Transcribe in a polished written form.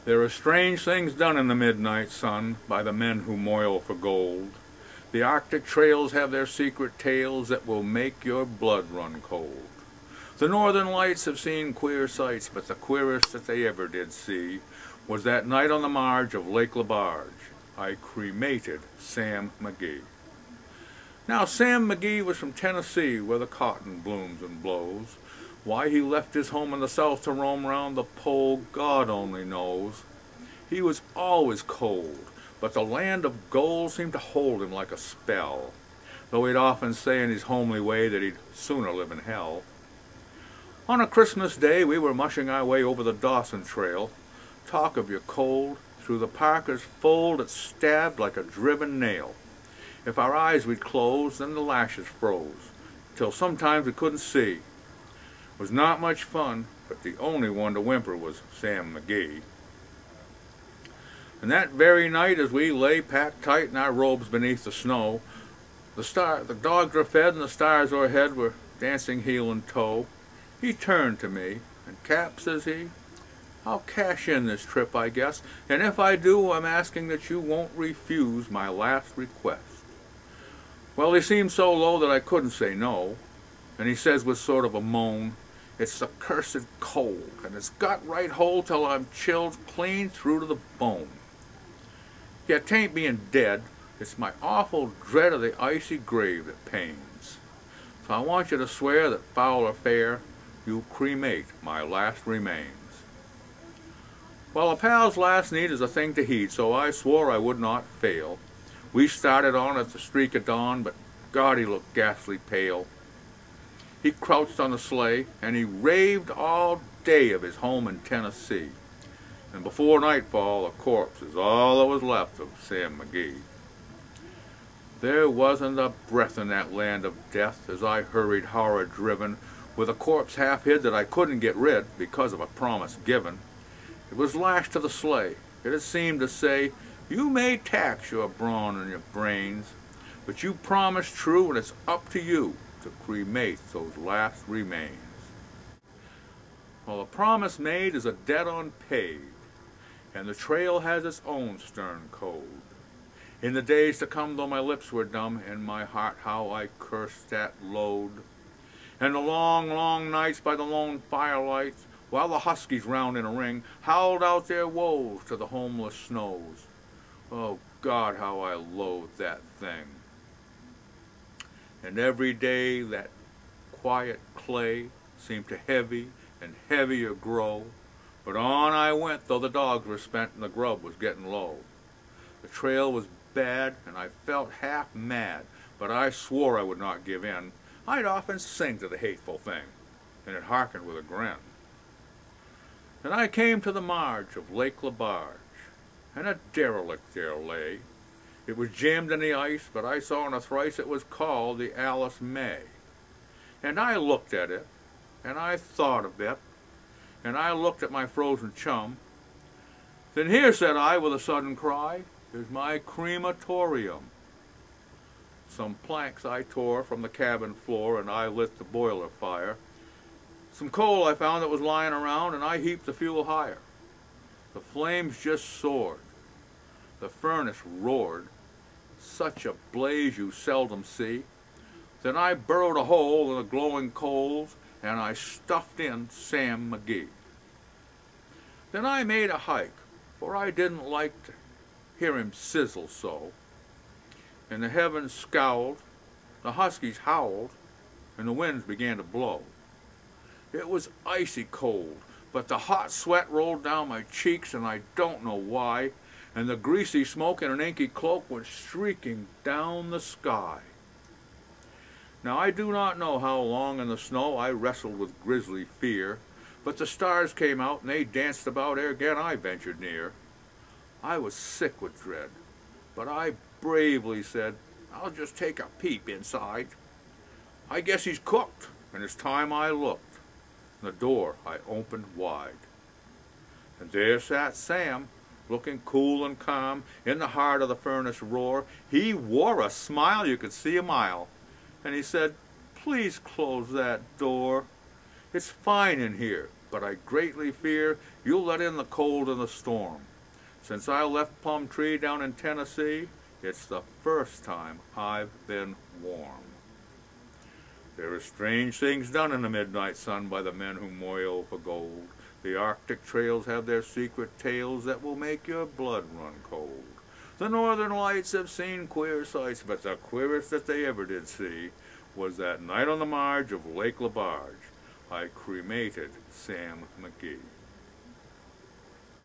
There are strange things done in the midnight sun by the men who moil for gold. The Arctic trails have their secret tales that will make your blood run cold. The northern lights have seen queer sights, but the queerest that they ever did see was that night on the marge of Lake LaBarge. I cremated Sam McGee. Now, Sam McGee was from Tennessee, where the cotton blooms and blows. Why he left his home in the south to roam round the pole, God only knows. He was always cold, but the land of gold seemed to hold him like a spell, though he'd often say in his homely way that he'd sooner live in hell. On a Christmas day we were mushing our way over the Dawson Trail. Talk of your cold, through the Parker's fold it stabbed like a driven nail. If our eyes we'd close, then the lashes froze, till sometimes we couldn't see. It was not much fun, but the only one to whimper was Sam McGee. And that very night, as we lay packed tight in our robes beneath the snow, the dogs were fed and the stars o'erhead were dancing heel and toe. He turned to me, and Cap, says he, I'll cash in this trip, I guess, and if I do, I'm asking that you won't refuse my last request. Well, he seemed so low that I couldn't say no, and he says with sort of a moan, it's the cursed cold, and it's got right hold till I'm chilled clean through to the bone. Yet 'tain't being dead, it's my awful dread of the icy grave that pains. So I want you to swear that foul or fair, you cremate my last remains. Well, a pal's last need is a thing to heed, so I swore I would not fail. We started on at the streak of dawn, but God, he looked ghastly pale. He crouched on the sleigh, and he raved all day of his home in Tennessee. And before nightfall, a corpse is all that was left of Sam McGee. There wasn't a breath in that land of death as I hurried horror-driven, with a corpse half hid that I couldn't get rid because of a promise given. It was lashed to the sleigh. It had seemed to say, you may tax your brawn and your brains, but you promised true, and it's up to you to cremate those last remains. Well, a promise made is a debt unpaid, and the trail has its own stern code. In the days to come, though my lips were dumb, and my heart how I cursed that load, and the long, long nights by the lone firelights, while the huskies round in a ring howled out their woes to the homeless snows. Oh God, how I loathed that thing. And every day that quiet clay seemed to heavy and heavier grow, but on I went, though the dogs were spent and the grub was getting low. The trail was bad, and I felt half mad, but I swore I would not give in. I'd often sing to the hateful thing, and it hearkened with a grin. Then I came to the marge of Lake LaBarge, and a derelict there lay. It was jammed in the ice, but I saw in a thrice it was called the Alice May. And I looked at it, and I thought a bit, and I looked at my frozen chum. Then here, said I with a sudden cry, is my crematorium. Some planks I tore from the cabin floor, and I lit the boiler fire. Some coal I found that was lying around, and I heaped the fuel higher. The flames just soared. The furnace roared. Such a blaze you seldom see. Then I burrowed a hole in the glowing coals, and I stuffed in Sam McGee. Then I made a hike, for I didn't like to hear him sizzle so. And the heavens scowled, the huskies howled, and the winds began to blow. It was icy cold, but the hot sweat rolled down my cheeks, and I don't know why, and the greasy smoke in an inky cloak went streaking down the sky. Now I do not know how long in the snow I wrestled with grisly fear, but the stars came out and they danced about ere again I ventured near. I was sick with dread, but I bravely said, I'll just take a peep inside. I guess he's cooked, and it's time I looked. The door I opened wide, and there sat Sam, looking cool and calm, in the heart of the furnace roar. He wore a smile you could see a mile, and he said, please close that door. It's fine in here, but I greatly fear you'll let in the cold and the storm. Since I left Plum Tree down in Tennessee, it's the first time I've been warm. There are strange things done in the midnight sun by the men who moil for gold. The Arctic trails have their secret tales that will make your blood run cold. The Northern Lights have seen queer sights, but the queerest that they ever did see was that night on the marge of Lake LaBarge I cremated Sam McGee.